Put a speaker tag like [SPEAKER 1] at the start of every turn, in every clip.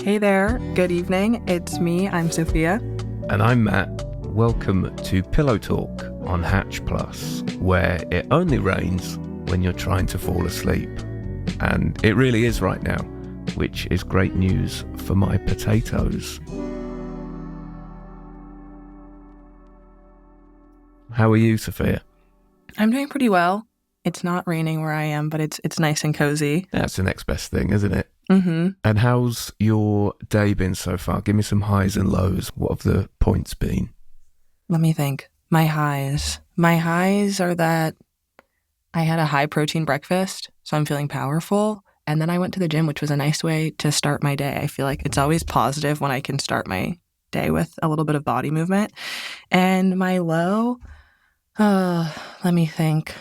[SPEAKER 1] Hey there, good evening. It's me, I'm Sophia.
[SPEAKER 2] And I'm Matt. Welcome to Pillow Talk on Hatch Plus, where it only rains when you're trying to fall asleep. And it really is right now, which is great news for my potatoes. How are you, Sophia?
[SPEAKER 1] I'm doing pretty well. It's not raining where I am, but it's nice and cozy.
[SPEAKER 2] That's the next best thing, isn't it?
[SPEAKER 1] Mm-hmm.
[SPEAKER 2] And how's your day been so far? Give me some highs and lows. What have the points been?
[SPEAKER 1] Let me think. My highs. My highs are that I had a high protein breakfast, so I'm feeling powerful. And then I went to the gym, which was a nice way to start my day. I feel like it's always positive when I can start my day with a little bit of body movement. And my low, let me think.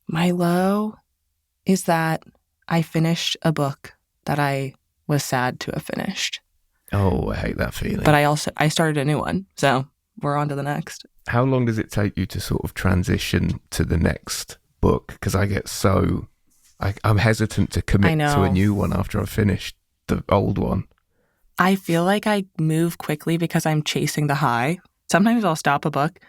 [SPEAKER 1] My low is that I finished a book that I was sad to have finished.
[SPEAKER 2] Oh, I hate that feeling.
[SPEAKER 1] But I started a new one, so we're on to the next.
[SPEAKER 2] How long does it take you to sort of transition to the next book? Because I get I'm hesitant to commit to a new one after I've finished the old one.
[SPEAKER 1] I feel like I move quickly because I'm chasing the high. Sometimes I'll stop a book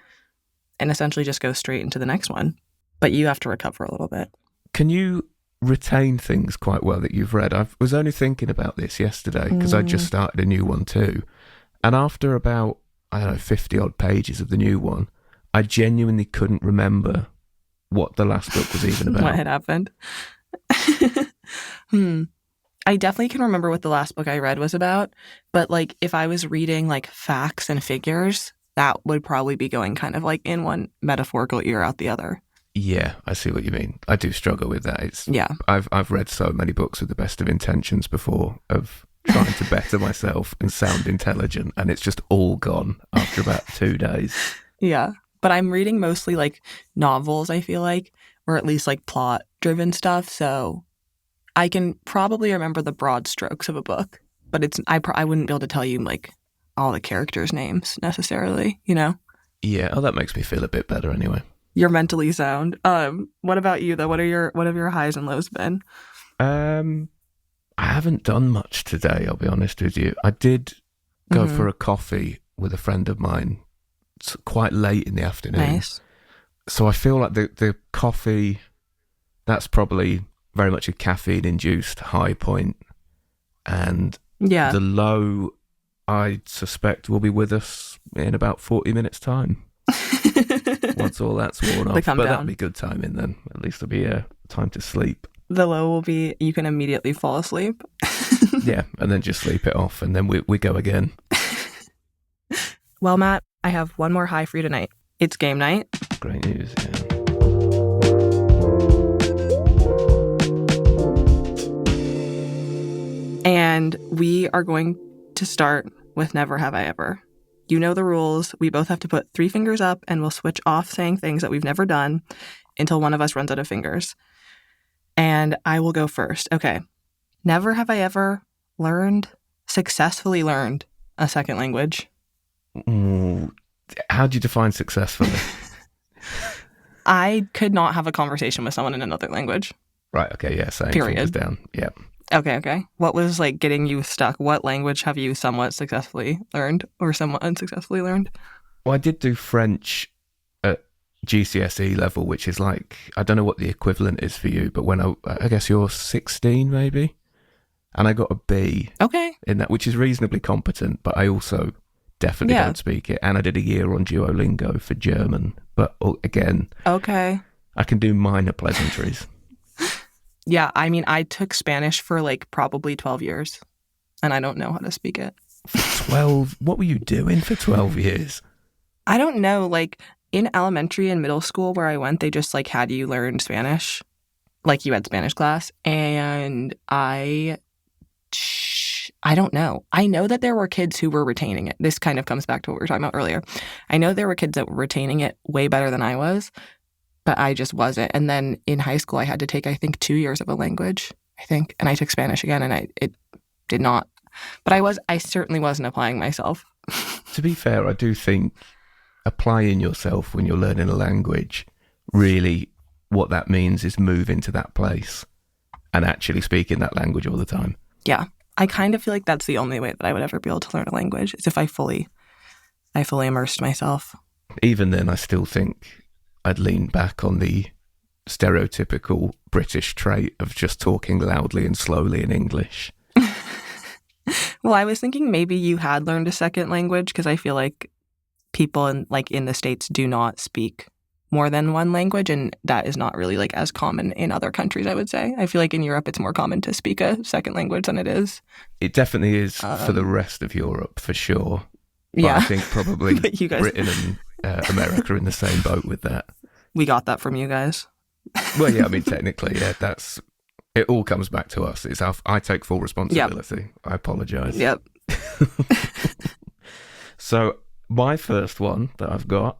[SPEAKER 1] and essentially just go straight into the next one. But you have to recover a little bit.
[SPEAKER 2] Can you retain things quite well that you've read? I was only thinking about this yesterday because I just started a new one too. And after about, 50 odd pages of the new one, I genuinely couldn't remember what the last book was even about.
[SPEAKER 1] What had happened? I definitely can remember what the last book I read was about. But like if I was reading like facts and figures, that would probably be going kind of like in one metaphorical ear out the other.
[SPEAKER 2] Yeah, I see what you mean. I do struggle with that.
[SPEAKER 1] Yeah.
[SPEAKER 2] I've read so many books with the best of intentions before of trying to better myself and sound intelligent, and it's just all gone after about 2 days.
[SPEAKER 1] Yeah. But I'm reading mostly like novels, I feel like, or at least like plot-driven stuff, so I can probably remember the broad strokes of a book, but I wouldn't be able to tell you like all the characters' names necessarily, you know?
[SPEAKER 2] Yeah, that makes me feel a bit better anyway.
[SPEAKER 1] You're mentally sound. What about you though? What have your highs and lows been?
[SPEAKER 2] I haven't done much today, I'll be honest with you. I did go for a coffee with a friend of mine quite late in the afternoon.
[SPEAKER 1] Nice.
[SPEAKER 2] So I feel like the coffee, that's probably very much a caffeine-induced high point. And the low, I suspect, will be with us in about 40 minutes' time. Once all that's worn off. But that'll be good timing then. At least there'll be time to sleep.
[SPEAKER 1] The low will be you can immediately fall asleep.
[SPEAKER 2] Yeah, and then just sleep it off, and then we go again.
[SPEAKER 1] Well, Matt, I have one more high for you tonight. It's game night.
[SPEAKER 2] Great news, yeah.
[SPEAKER 1] And we are going to start with Never Have I Ever. You know the rules. We both have to put 3 fingers up and we'll switch off saying things that we've never done until one of us runs out of fingers. And I will go first. Okay. Never have I ever successfully learned a second language.
[SPEAKER 2] How do you define successfully?
[SPEAKER 1] I could not have a conversation with someone in another language.
[SPEAKER 2] Right, okay, yeah, same.
[SPEAKER 1] Period.
[SPEAKER 2] Fingers down, yeah.
[SPEAKER 1] Okay. What was like getting you stuck? What language have you somewhat successfully learned or somewhat unsuccessfully learned?
[SPEAKER 2] Well, I did do French at GCSE level, which is like, I don't know what the equivalent is for you, but when I guess you're 16 maybe, and I got a B in that, which is reasonably competent, but I also definitely don't speak it. And I did a year on Duolingo for German, but again, I can do minor pleasantries.
[SPEAKER 1] Yeah, I mean, I took Spanish for like probably 12 years, and I don't know how to speak it.
[SPEAKER 2] 12? What were you doing for 12 years?
[SPEAKER 1] I don't know. Like in elementary and middle school where I went, they just like had you learn Spanish, like you had Spanish class, and I don't know. I know that there were kids who were retaining it. This kind of comes back to what we were talking about earlier. I know there were kids that were retaining it way better than I was. But I just wasn't. And then in high school, I had to take, I think, 2 years of a language, and I took Spanish again, and it did not. But I certainly wasn't applying myself.
[SPEAKER 2] To be fair, I do think applying yourself when you're learning a language, really what that means is move into that place and actually speak in that language all the time.
[SPEAKER 1] Yeah. I kind of feel like that's the only way that I would ever be able to learn a language is if I fully immersed myself.
[SPEAKER 2] Even then, I still think I'd lean back on the stereotypical British trait of just talking loudly and slowly in English.
[SPEAKER 1] Well, I was thinking maybe you had learned a second language because I feel like people in the States do not speak more than one language, and that is not really like as common in other countries, I would say. I feel like in Europe it's more common to speak a second language than it is.
[SPEAKER 2] It definitely is for the rest of Europe, for sure. But
[SPEAKER 1] yeah.
[SPEAKER 2] I think probably
[SPEAKER 1] you guys...
[SPEAKER 2] Britain and America are in the same boat with that.
[SPEAKER 1] We got that from you guys.
[SPEAKER 2] Well, yeah, I mean, technically, yeah, it all comes back to us. I take full responsibility. Yep. I apologise.
[SPEAKER 1] Yep.
[SPEAKER 2] So my first one that I've got,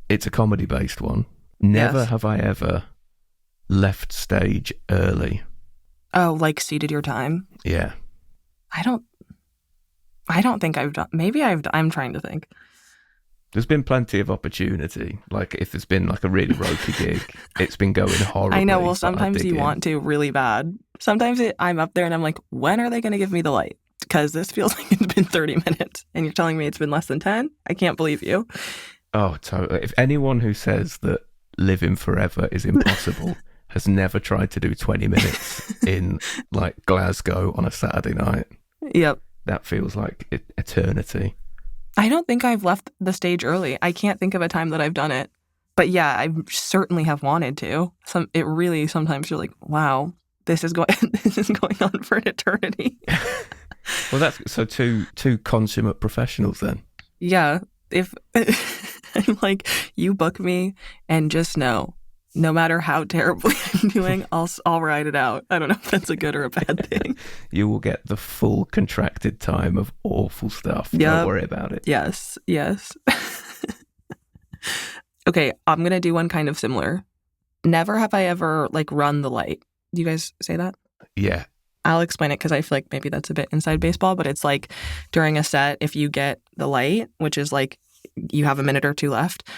[SPEAKER 2] it's a comedy-based one. Never have I ever left stage early.
[SPEAKER 1] Oh, like ceded your time?
[SPEAKER 2] Yeah.
[SPEAKER 1] I don't think I've done... Maybe I'm trying to think.
[SPEAKER 2] There's been plenty of opportunity. Like, if there's been, like, a really ropey gig, it's been going horribly.
[SPEAKER 1] I know. Well, sometimes you want to really bad. Sometimes I'm up there and I'm like, when are they going to give me the light? Because this feels like it's been 30 minutes and you're telling me it's been less than 10? I can't believe you.
[SPEAKER 2] Oh, totally. If anyone who says that living forever is impossible has never tried to do 20 minutes in, like, Glasgow on a Saturday night.
[SPEAKER 1] Yep.
[SPEAKER 2] That feels like eternity.
[SPEAKER 1] I don't think I've left the stage early. I can't think of a time that I've done it. But yeah, I certainly have wanted to. It really, sometimes you're like, wow, this is going on for an eternity.
[SPEAKER 2] Well, that's so two consummate professionals then.
[SPEAKER 1] Yeah. If I'm like, you book me and just know, no matter how terribly I'm doing, I'll ride it out. I don't know if that's a good or a bad thing.
[SPEAKER 2] You will get the full contracted time of awful stuff. Yep. Don't worry about it.
[SPEAKER 1] Yes. Okay, I'm going to do one kind of similar. Never have I ever, like, run the light. Do you guys say that?
[SPEAKER 2] Yeah.
[SPEAKER 1] I'll explain it because I feel like maybe that's a bit inside baseball, but it's like during a set, if you get the light, which is like you have a minute or two left,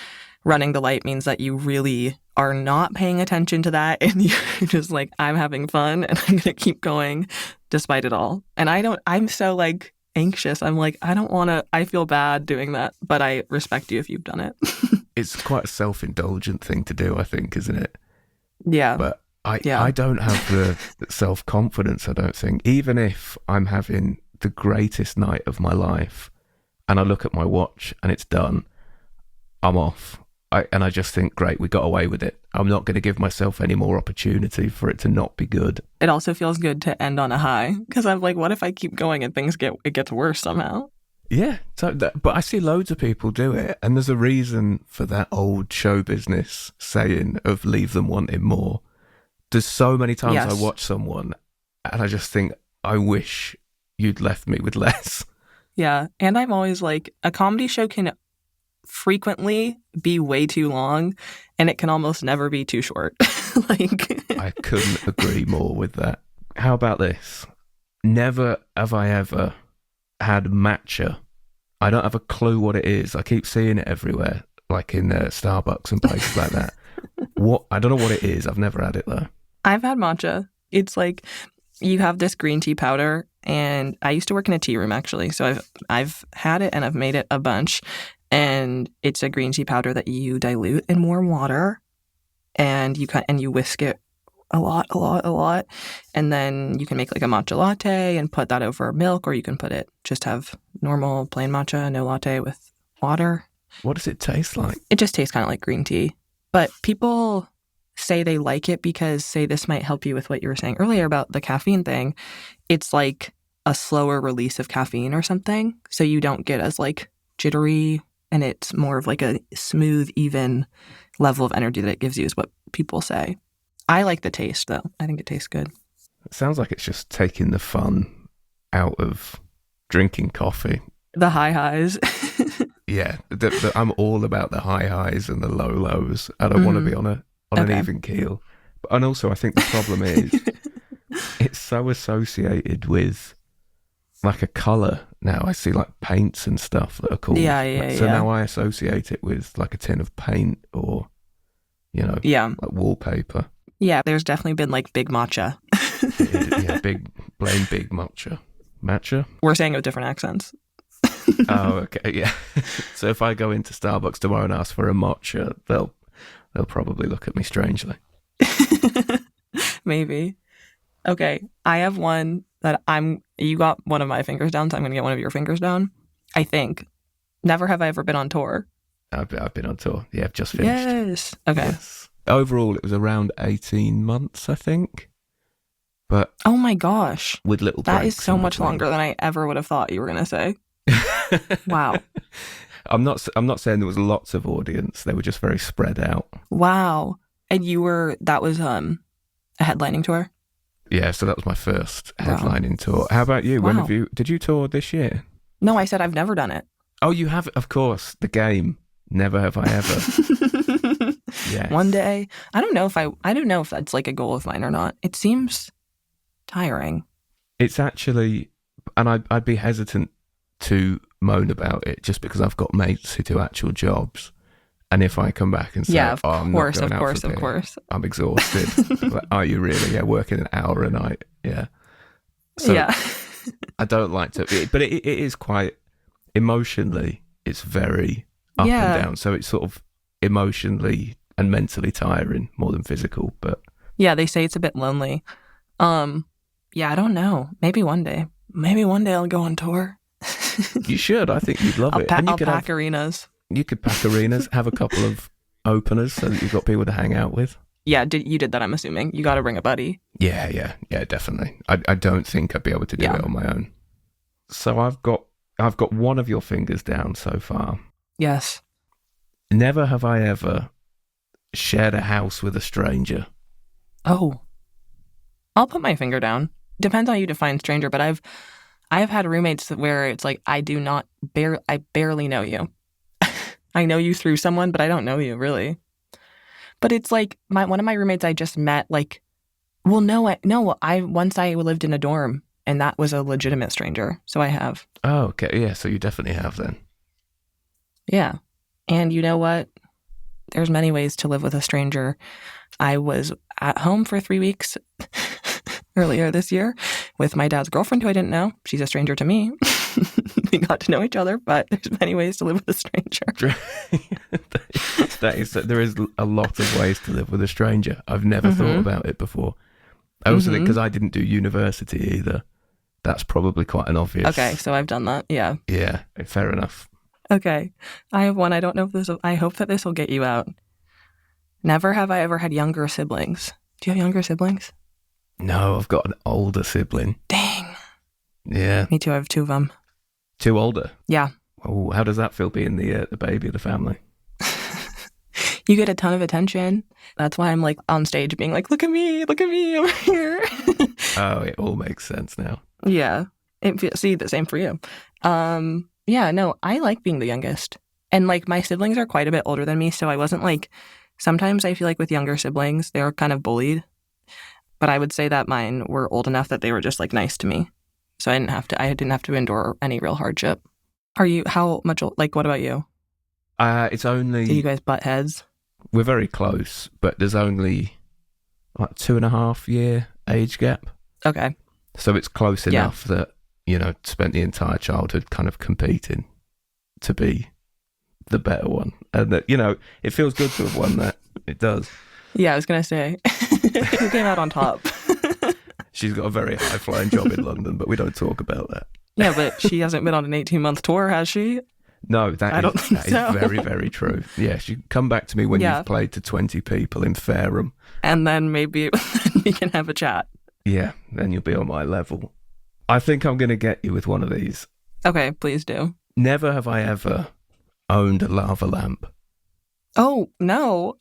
[SPEAKER 1] running the light means that you really are not paying attention to that and you're just like, I'm having fun and I'm going to keep going despite it all. And I'm so like anxious. I'm like, I feel bad doing that, but I respect you if you've done it.
[SPEAKER 2] It's quite a self-indulgent thing to do, I think, isn't it?
[SPEAKER 1] Yeah.
[SPEAKER 2] But I don't have the self-confidence, I don't think. Even if I'm having the greatest night of my life and I look at my watch and it's done, I'm off. I just think, great, we got away with it. I'm not going to give myself any more opportunity for it to not be good.
[SPEAKER 1] It also feels good to end on a high because I'm like, what if I keep going and it gets worse somehow?
[SPEAKER 2] Yeah, but I see loads of people do it, and there's a reason for that old show business saying of leave them wanting more. There's so many times I watch someone and I just think, I wish you'd left me with less.
[SPEAKER 1] Yeah, and I'm always like, a comedy show can frequently be way too long and it can almost never be too short.
[SPEAKER 2] I couldn't agree more with that. How about this? Never have I ever had matcha. I don't have a clue what it is. I keep seeing it everywhere, like in Starbucks and places like that. I don't know what it is. I've never had it though.
[SPEAKER 1] I've had matcha. It's like you have this green tea powder, and I used to work in a tea room actually, so I've had it and I've made it a bunch. And it's a green tea powder that you dilute in warm water, and you whisk it a lot, and then you can make like a matcha latte and put that over milk, or you can just have normal plain matcha, no latte with water.
[SPEAKER 2] What does it taste like?
[SPEAKER 1] It just tastes kind of like green tea, but people say they like it because this might help you with what you were saying earlier about the caffeine thing. It's like a slower release of caffeine or something, so you don't get as like jittery. And it's more of like a smooth, even level of energy that it gives you is what people say. I like the taste, though. I think it tastes good.
[SPEAKER 2] It sounds like it's just taking the fun out of drinking coffee.
[SPEAKER 1] The high highs.
[SPEAKER 2] Yeah. I'm all about the high highs and the low lows. I don't want to be on an even keel. And also, I think the problem is it's so associated with like a colour now. I see like paints and stuff that are called. So now I associate it with like a tin of paint or, like wallpaper.
[SPEAKER 1] Yeah, there's definitely been like big matcha.
[SPEAKER 2] Yeah, Blame Big Matcha. Matcha?
[SPEAKER 1] We're saying it with different accents.
[SPEAKER 2] Oh, okay, yeah. So if I go into Starbucks tomorrow and ask for a matcha, they'll probably look at me strangely.
[SPEAKER 1] Maybe. Okay, I have one that you got one of my fingers down, so I'm going to get one of your fingers down. I think. Never have I ever been on tour.
[SPEAKER 2] I've been on tour. Yeah, I've just finished.
[SPEAKER 1] Yes. Okay.
[SPEAKER 2] Yes. Overall, it was around 18 months, I think. But
[SPEAKER 1] oh my gosh.
[SPEAKER 2] With little breaks.
[SPEAKER 1] That is so much longer than I ever would have thought you were going to say. Wow.
[SPEAKER 2] I'm not saying there was lots of audience. They were just very spread out.
[SPEAKER 1] Wow. And that was a headlining tour?
[SPEAKER 2] Yeah, so that was my first headlining tour. How about you?
[SPEAKER 1] Wow.
[SPEAKER 2] Did you tour this year?
[SPEAKER 1] No, I said I've never done it.
[SPEAKER 2] Oh, you have, of course. The game. Never have I ever. Yes.
[SPEAKER 1] One day. I don't know if that's like a goal of mine or not. It seems tiring.
[SPEAKER 2] It's actually, and I'd be hesitant to moan about it just because I've got mates who do actual jobs. And if I come back and say,
[SPEAKER 1] yeah,
[SPEAKER 2] I'm not going out for beer, I'm exhausted. Like, are you really? Yeah, working an hour a night. Yeah. So
[SPEAKER 1] yeah.
[SPEAKER 2] I don't like to, but it is quite emotionally, it's very up and down. So it's sort of emotionally and mentally tiring more than physical. But
[SPEAKER 1] yeah, they say it's a bit lonely. Yeah, I don't know. Maybe one day I'll go on tour.
[SPEAKER 2] You should. I think you'd love it.
[SPEAKER 1] I'll pack arenas.
[SPEAKER 2] You could pack arenas, have a couple of openers so that you've got people to hang out with.
[SPEAKER 1] Yeah, you did that, I'm assuming. You got to bring a buddy.
[SPEAKER 2] Yeah, definitely. I don't think I'd be able to do it on my own. So I've got one of your fingers down so far.
[SPEAKER 1] Yes.
[SPEAKER 2] Never have I ever shared a house with a stranger.
[SPEAKER 1] Oh. I'll put my finger down. Depends on how you define stranger, but I've had roommates where it's like I barely know you. I know you through someone, but I don't know you really. But it's like one of my roommates I just met. Like, well, once I lived in a dorm, and that was a legitimate stranger. So I have.
[SPEAKER 2] Oh, okay, yeah. So you definitely have then.
[SPEAKER 1] Yeah, and you know what? There's many ways to live with a stranger. I was at home for 3 weeks earlier this year with my dad's girlfriend, who I didn't know. She's a stranger to me. We got to know each other, but there's many ways to live with a stranger.
[SPEAKER 2] There is a lot of ways to live with a stranger. I've never thought about it before. I also think because I didn't do university either, that's probably quite an obvious.
[SPEAKER 1] Okay, so I've done that. Yeah.
[SPEAKER 2] Yeah, fair enough.
[SPEAKER 1] Okay, I have one. I don't know if I hope that this will get you out. Never have I ever had younger siblings. Do you have younger siblings?
[SPEAKER 2] No, I've got an older sibling.
[SPEAKER 1] Dang.
[SPEAKER 2] Yeah.
[SPEAKER 1] Me too. I have 2 of them.
[SPEAKER 2] 2 older?
[SPEAKER 1] Yeah.
[SPEAKER 2] Oh, how does that feel being the baby of the family?
[SPEAKER 1] You get a ton of attention. That's why I'm like on stage being like, look at me over here.
[SPEAKER 2] Oh, it all makes sense now.
[SPEAKER 1] Yeah. See, the same for you. Yeah, no, I like being the youngest. And like my siblings are quite a bit older than me, so I wasn't like, sometimes I feel like with younger siblings, they're kind of bullied. But I would say that mine were old enough that they were just like nice to me. So I didn't have to endure any real hardship. How much, like, what about you?
[SPEAKER 2] It's only...
[SPEAKER 1] Do you guys butt heads?
[SPEAKER 2] We're very close, but there's only like 2.5 year age gap.
[SPEAKER 1] Okay.
[SPEAKER 2] So it's close enough that, spent the entire childhood kind of competing to be the better one. And that, it feels good to have won that. It does.
[SPEAKER 1] Yeah, I was going to say, who came out on top?
[SPEAKER 2] She's got a very high-flying job in London, but we don't talk about that.
[SPEAKER 1] Yeah, but she hasn't been on an 18-month tour, has she?
[SPEAKER 2] No, that is very, very true. Yeah, she come back to me when you've played to 20 people in Fareham.
[SPEAKER 1] And then maybe we can have a chat.
[SPEAKER 2] Yeah, then you'll be on my level. I think I'm going to get you with one of these.
[SPEAKER 1] Okay, please do.
[SPEAKER 2] Never have I ever owned a lava lamp.
[SPEAKER 1] Oh, no.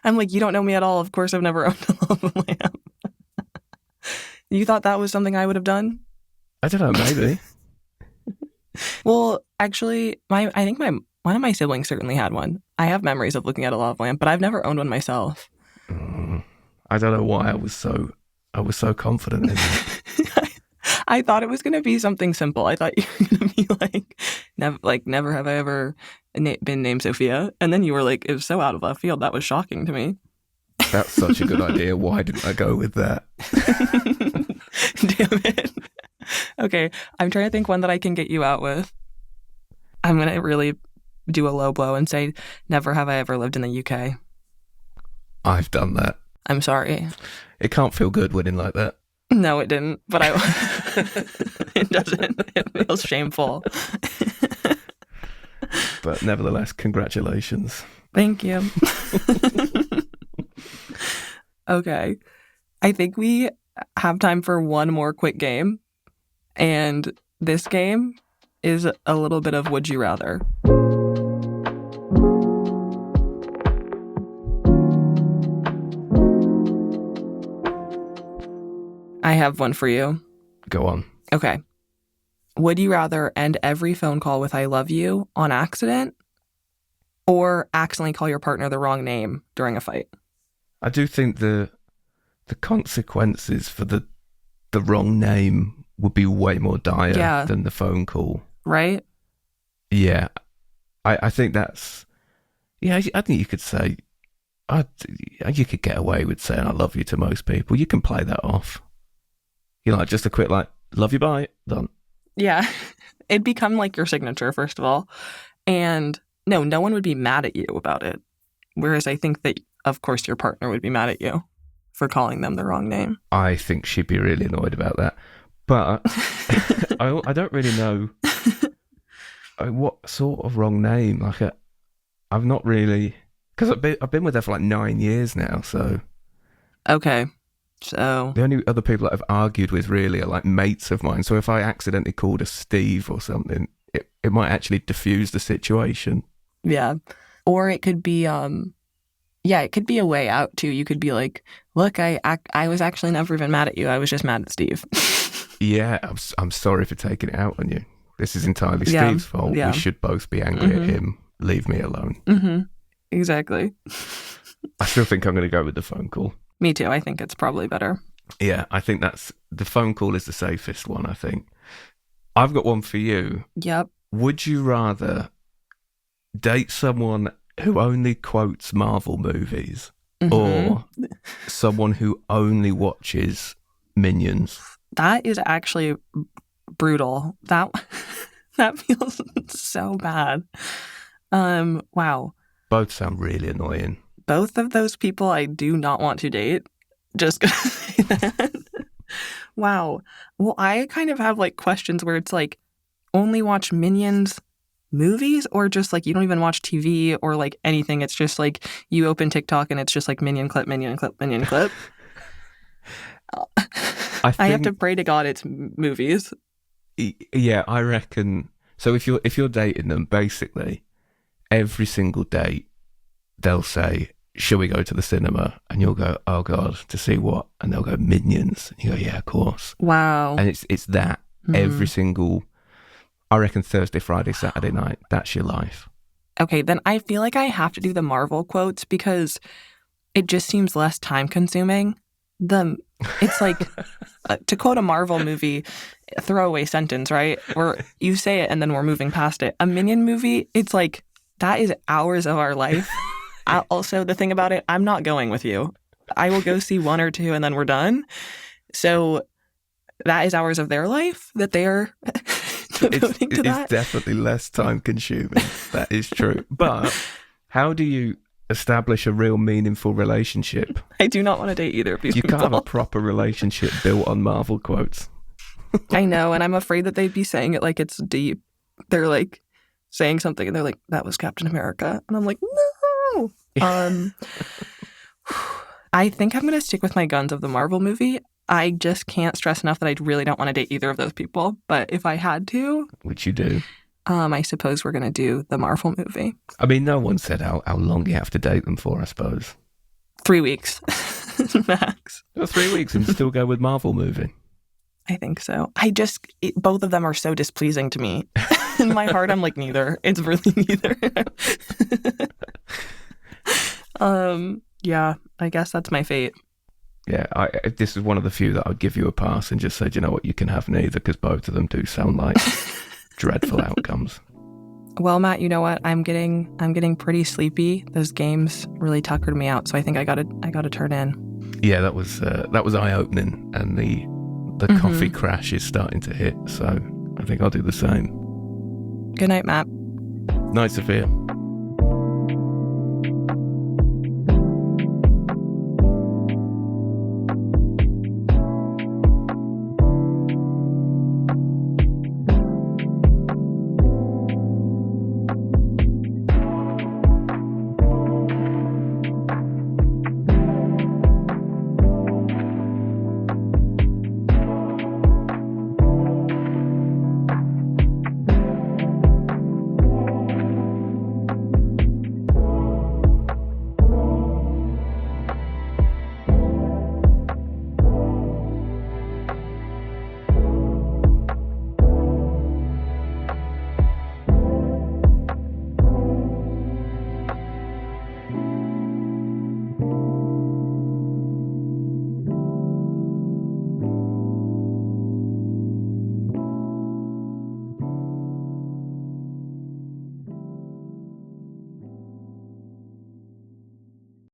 [SPEAKER 1] I'm like, you don't know me at all. Of course I've never owned a lava lamp. You thought that was something I would have done?
[SPEAKER 2] I don't know, maybe.
[SPEAKER 1] Well, actually, I think one of my siblings certainly had one. I have memories of looking at a lava lamp, but I've never owned one myself.
[SPEAKER 2] I don't know why I was so confident in it.
[SPEAKER 1] I thought it was going to be something simple. I thought you were going to be never have I ever been named Sophia. And then you were like, it was so out of left field. That was shocking to me.
[SPEAKER 2] That's such a good idea. Why didn't I go with that?
[SPEAKER 1] Damn it. Okay, I'm trying to think one that I can get you out with. I'm going to really do a low blow and say, never have I ever lived in the UK.
[SPEAKER 2] I've done that.
[SPEAKER 1] I'm sorry.
[SPEAKER 2] It can't feel good winning like that.
[SPEAKER 1] No, it didn't, but it doesn't. It feels shameful.
[SPEAKER 2] But nevertheless, congratulations.
[SPEAKER 1] Thank you. Okay. I think we have time for one more quick game. And this game is a little bit of Would You Rather. I have one for you.
[SPEAKER 2] Go on.
[SPEAKER 1] Okay. Would you rather end every phone call with I love you on accident or accidentally call your partner the wrong name during a fight?
[SPEAKER 2] I do think the consequences for the wrong name would be way more dire than the phone call.
[SPEAKER 1] Right?
[SPEAKER 2] Yeah. I think that's... Yeah, I think you could say... you could get away with saying I love you to most people. You can play that off. You know, like just a quick love you, bye, done.
[SPEAKER 1] Yeah. It'd become like your signature, first of all. And no one would be mad at you about it. Whereas I think that, of course, your partner would be mad at you for calling them the wrong name. I
[SPEAKER 2] think she'd be really annoyed about that. But I don't really know what sort of wrong name. Like, I've not really... Because I've been with her for like 9 years now, so...
[SPEAKER 1] Okay. So
[SPEAKER 2] the only other people that I've argued with really are like mates of mine. So if I accidentally called her Steve or something, it might actually diffuse the situation.
[SPEAKER 1] Yeah. Or it could be it could be a way out too. You could be like, look, I was actually never even mad at you. I was just mad at Steve.
[SPEAKER 2] Yeah, I'm sorry for taking it out on you. This is entirely Steve's fault. Yeah. We should both be angry at him. Leave me alone.
[SPEAKER 1] Mm-hmm. Exactly.
[SPEAKER 2] I still think I'm going to go with the phone call.
[SPEAKER 1] Me too. I think it's probably better.
[SPEAKER 2] Yeah, I think the phone call is the safest one, I think. I've got one for you.
[SPEAKER 1] Yep.
[SPEAKER 2] Would you rather date someone who only quotes Marvel movies or someone who only watches Minions?
[SPEAKER 1] That is actually brutal. That feels so bad. Wow.
[SPEAKER 2] Both sound really annoying.
[SPEAKER 1] Both of those people I do not want to date. Just gonna say that. Wow. Well, I kind of have like questions where it's like only watch Minions movies or just like you don't even watch TV or like anything. It's just like you open TikTok and it's just like Minion clip, Minion clip, Minion clip. I have to pray to God it's movies.
[SPEAKER 2] Yeah, I reckon. So if you're dating them, basically every single date they'll say, shall we go to the cinema? And you'll go, oh God, to see what? And they'll go, Minions. And you go, yeah, of course.
[SPEAKER 1] Wow.
[SPEAKER 2] And it's that every single, I reckon Thursday, Friday, Saturday night, that's your life.
[SPEAKER 1] Okay, then I feel like I have to do the Marvel quotes because it just seems less time consuming. It's like, to quote a Marvel movie, a throwaway sentence, right? Where you say it and then we're moving past it. A Minion movie, it's like, that is hours of our life. Also, the thing about it, I'm not going with you. I will go see one or two and then we're done. So that is hours of their life that they are devoting to that.
[SPEAKER 2] It's definitely less time consuming. That is true. But how do you establish a real meaningful relationship?
[SPEAKER 1] I do not want to date either of these people.
[SPEAKER 2] You can't have a proper relationship built on Marvel quotes.
[SPEAKER 1] I know, and I'm afraid that they'd be saying it like it's deep. They're like saying something and they're like, that was Captain America. And I'm like, no. I think I'm going to stick with my guns of the Marvel movie. I just can't stress enough that I really don't want to date either of those people. But if I had to...
[SPEAKER 2] Which you do.
[SPEAKER 1] I suppose we're going to do the Marvel movie.
[SPEAKER 2] I mean, no one said how long you have to date them for, I suppose.
[SPEAKER 1] 3 weeks. Max.
[SPEAKER 2] 3 weeks and still go with Marvel movie.
[SPEAKER 1] I think so. Both of them are so displeasing to me. In my heart, I'm like, neither. It's really neither. Yeah, I guess that's my fate.
[SPEAKER 2] Yeah, this is one of the few that I would give you a pass and just say, do you know what, you can have neither, because both of them do sound like dreadful outcomes.
[SPEAKER 1] Well, Matt, you know what? I'm getting pretty sleepy. Those games really tuckered me out, so I think I gotta turn in.
[SPEAKER 2] Yeah, that was eye-opening, and the coffee crash is starting to hit, so I think I'll do the same.
[SPEAKER 1] Good night, Matt.
[SPEAKER 2] Night, Sophia.